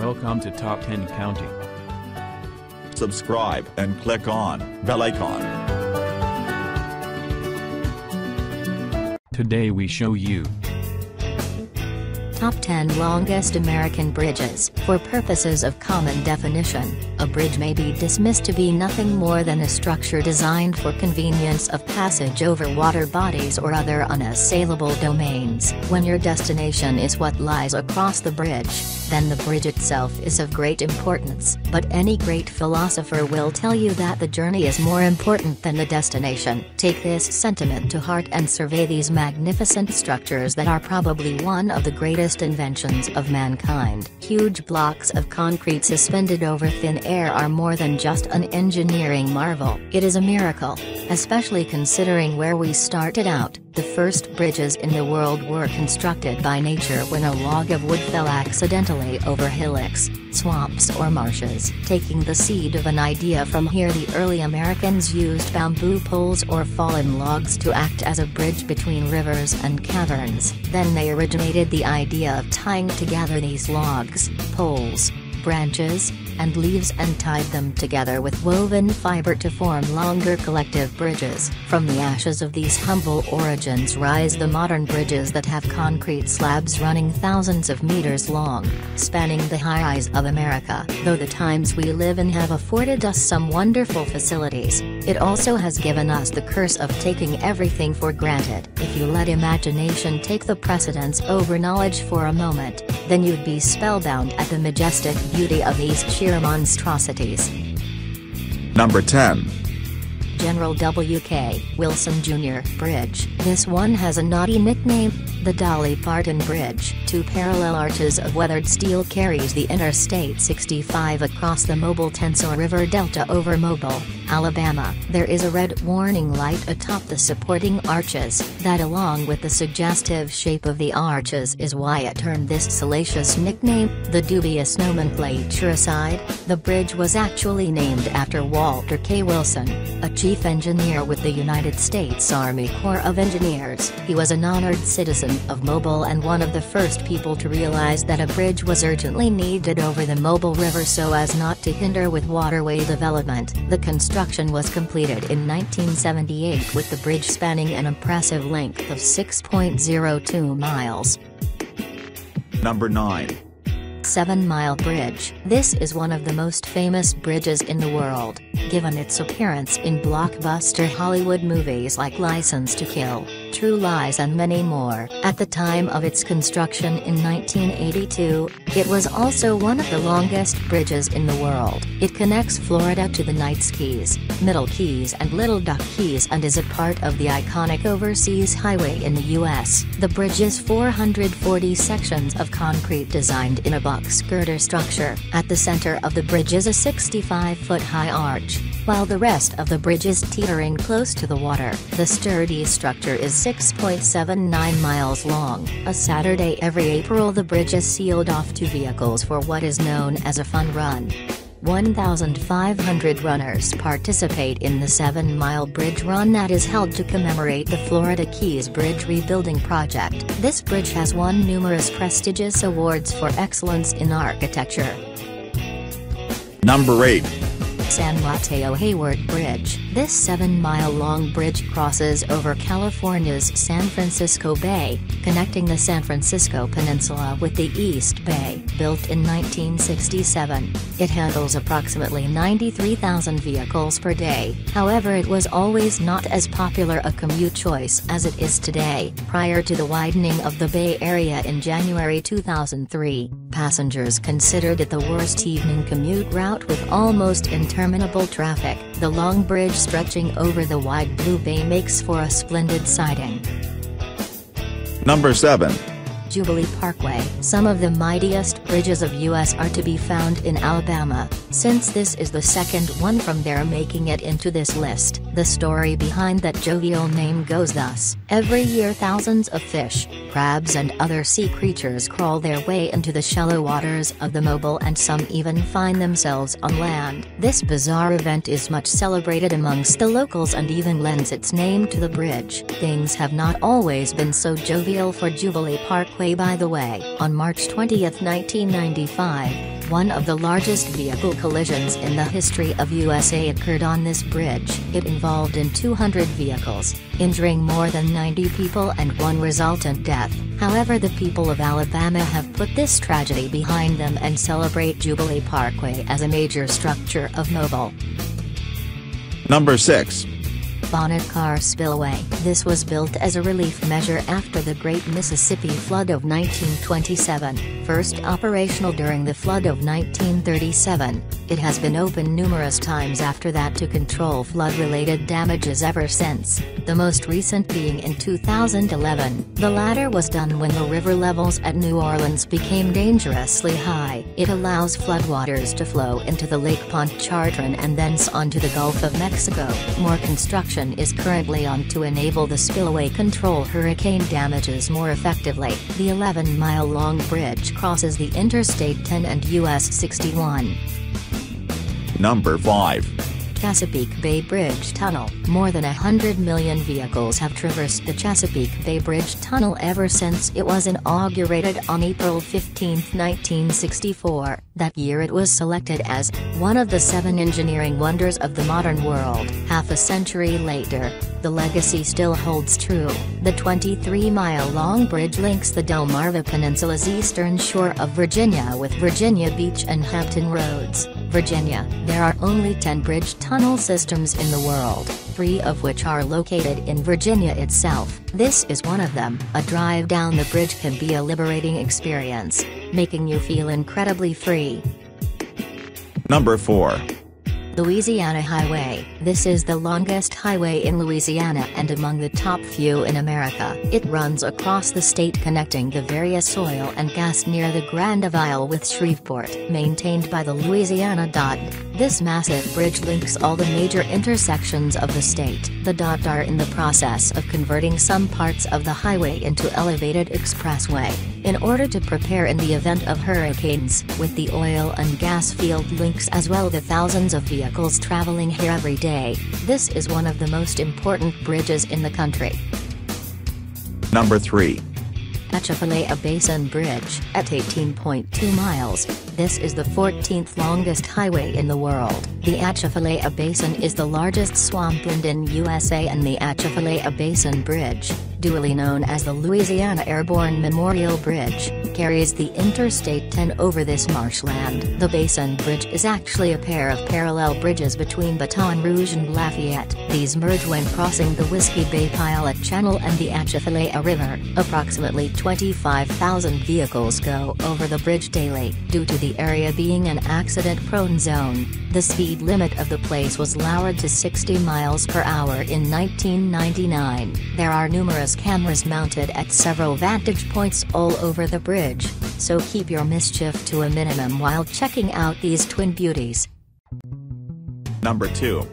Welcome to Top 10 County. Subscribe and click on bell icon. Today we show you Top 10 Longest American Bridges. For purposes of common definition, a bridge may be dismissed to be nothing more than a structure designed for convenience of passage over water bodies or other unassailable domains. When your destination is what lies across the bridge, then the bridge itself is of great importance. But any great philosopher will tell you that the journey is more important than the destination. Take this sentiment to heart and survey these magnificent structures that are probably one of the greatest inventions of mankind. Huge blocks of concrete suspended over thin air are more than just an engineering marvel. It is a miracle, especially considering where we started out. The first bridges in the world were constructed by nature when a log of wood fell accidentally over hillocks, swamps or marshes. Taking the seed of an idea from here, the early Americans used bamboo poles or fallen logs to act as a bridge between rivers and caverns. Then they originated the idea of tying together these logs, poles, branches, and leaves and tied them together with woven fiber to form longer collective bridges. From the ashes of these humble origins rise the modern bridges that have concrete slabs running thousands of meters long, spanning the highways of America. Though the times we live in have afforded us some wonderful facilities, it also has given us the curse of taking everything for granted. If you let imagination take the precedence over knowledge for a moment, then you'd be spellbound at the majestic beauty of these sheer monstrosities. Number 10. General W.K. Wilson Jr. Bridge. This one has a naughty nickname, the Dolly Parton Bridge. Two parallel arches of weathered steel carries the Interstate 65 across the Mobile-Tensor River Delta over Mobile, Alabama. There is a red warning light atop the supporting arches. That, along with the suggestive shape of the arches, is why it earned this salacious nickname. The dubious nomenclature aside, the bridge was actually named after Walter K. Wilson, a chief engineer with the United States Army Corps of Engineers. He was an honored citizen of Mobile and one of the first people to realize that a bridge was urgently needed over the Mobile River so as not to hinder with waterway development. The construction was completed in 1978 with the bridge spanning an impressive length of 6.02 miles. Number 9. 7 Mile Bridge. This is one of the most famous bridges in the world, given its appearance in blockbuster Hollywood movies like License to Kill, True Lies and many more. At the time of its construction in 1982, it was also one of the longest bridges in the world. It connects Florida to the Knights Keys, Middle Keys and Little Duck Keys and is a part of the iconic Overseas Highway in the U.S. The bridge is 440 sections of concrete designed in a box girder structure. At the center of the bridge is a 65-foot-high arch, while the rest of the bridge is teetering close to the water. The sturdy structure is 6.79 miles long. A Saturday every April the bridge is sealed off to vehicles for what is known as a fun run. 1,500 runners participate in the 7 Mile Bridge Run that is held to commemorate the Florida Keys Bridge Rebuilding Project. This bridge has won numerous prestigious awards for excellence in architecture. Number 8. San Mateo Hayward Bridge. This 7-mile-long bridge crosses over California's San Francisco Bay, connecting the San Francisco Peninsula with the East Bay. Built in 1967, it handles approximately 93,000 vehicles per day. However, it was always not as popular a commute choice as it is today. Prior to the widening of the Bay Area in January 2003, passengers considered it the worst evening commute route with almost interminable traffic. The long bridge stretching over the wide Blue Bay makes for a splendid sighting. Number 7. Jubilee Parkway. Some of the mightiest bridges of US are to be found in Alabama, since this is the second one from there making it into this list. The story behind that jovial name goes thus. Every year thousands of fish, crabs and other sea creatures crawl their way into the shallow waters of the Mobile and some even find themselves on land. This bizarre event is much celebrated amongst the locals and even lends its name to the bridge. Things have not always been so jovial for Jubilee Parkway by the way. On March 20, 1995, One of the largest vehicle collisions in the history of USA occurred on this bridge. It involved 200 vehicles, injuring more than 90 people and one resultant death. However, the people of Alabama have put this tragedy behind them and celebrate Jubilee Parkway as a major structure of mobile. Number 6. Carre Spillway. This was built as a relief measure after the Great Mississippi Flood of 1927, first operational during the flood of 1937. It has been opened numerous times after that to control flood-related damages ever since, the most recent being in 2011. The latter was done when the river levels at New Orleans became dangerously high. It allows floodwaters to flow into the Lake Pontchartrain and thence onto the Gulf of Mexico. More construction is currently on to enable the spillway control hurricane damages more effectively. The 11-mile-long bridge crosses the Interstate 10 and US 61. Number 5. Chesapeake Bay Bridge Tunnel. More than 100 million vehicles have traversed the Chesapeake Bay Bridge Tunnel ever since it was inaugurated on April 15, 1964. That year it was selected as one of the 7 engineering wonders of the modern world. Half a century later, the legacy still holds true. The 23-mile-long bridge links the Delmarva Peninsula's eastern shore of Virginia with Virginia Beach and Hampton Roads, Virginia. There are only 10 bridge tunnel systems in the world, 3 of which are located in Virginia itself. This is one of them. A drive down the bridge can be a liberating experience, making you feel incredibly free. Number 4. Louisiana Highway. This is the longest highway in Louisiana and among the top few in America. It runs across the state connecting the various oil and gas near the Grand Avile with Shreveport, maintained by the Louisiana DOT. This massive bridge links all the major intersections of the state. The DOT are in the process of converting some parts of the highway into elevated expressway, in order to prepare in the event of hurricanes. With the oil and gas field links as well the thousands of vehicles traveling here every day, this is one of the most important bridges in the country. Number 3. Atchafalaya Basin Bridge, at 18.2 miles, this is the 14th longest highway in the world. The Atchafalaya Basin is the largest swampland in USA, and the Atchafalaya Basin Bridge, dually known as the Louisiana Airborne Memorial Bridge, carries the Interstate 10 over this marshland. The Basin Bridge is actually a pair of parallel bridges between Baton Rouge and Lafayette. These merge when crossing the Whiskey Bay Pilot Channel and the Atchafalaya River. Approximately 25,000 vehicles go over the bridge daily. Due to the area being an accident-prone zone, the speed limit of the place was lowered to 60 miles per hour in 1999. There are numerous cameras mounted at several vantage points all over the bridge, so keep your mischief to a minimum while checking out these twin beauties. Number 2.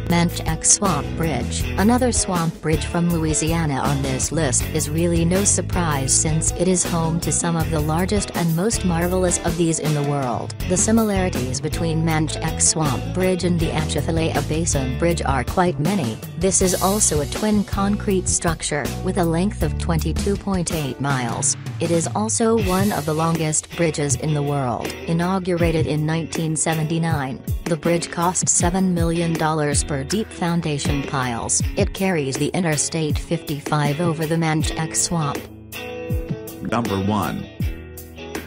Manchac Swamp Bridge. Another swamp bridge from Louisiana on this list is really no surprise, since it is home to some of the largest and most marvelous of these in the world. The similarities between Manchac Swamp Bridge and the Atchafalaya Basin Bridge are quite many. This is also a twin concrete structure, with a length of 22.8 miles. It is also one of the longest bridges in the world. Inaugurated in 1979, the bridge cost $7 million per deep foundation piles. It carries the Interstate 55 over the Manchac Swamp. Number 1.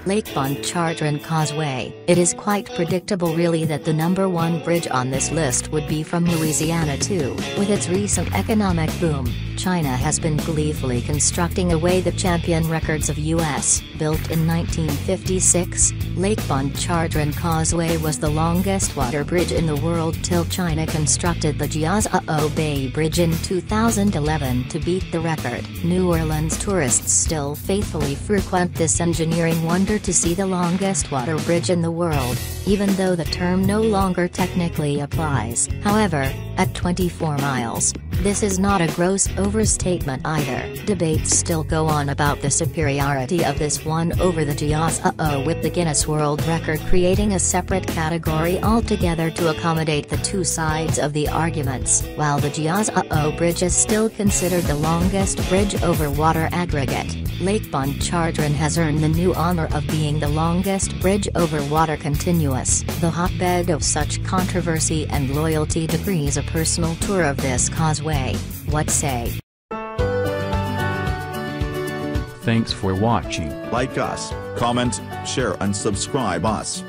Lake Pontchartrain Causeway. It is quite predictable really that the number 1 bridge on this list would be from Louisiana too. With its recent economic boom, China has been gleefully constructing away the champion records of U.S. Built in 1956, Lake Pontchartrain Causeway was the longest water bridge in the world till China constructed the Jiazhou Bay Bridge in 2011 to beat the record. New Orleans tourists still faithfully frequent this engineering wonder to see the longest water bridge in the world, even though the term no longer technically applies. However, at 24 miles, This is not a gross overstatement either. Debates still go on about the superiority of this one over the Giaz, with the Guinness World Record creating a separate category altogether to accommodate the two sides of the arguments. While the Giaz Bridge is still considered the longest bridge over water aggregate, Lake Pontchartrain has earned the new honor of being the longest bridge over water continuous. The hotbed of such controversy and loyalty decrees a personal tour of this causeway. What say? Thanks for watching. Like us, comment, share and subscribe us.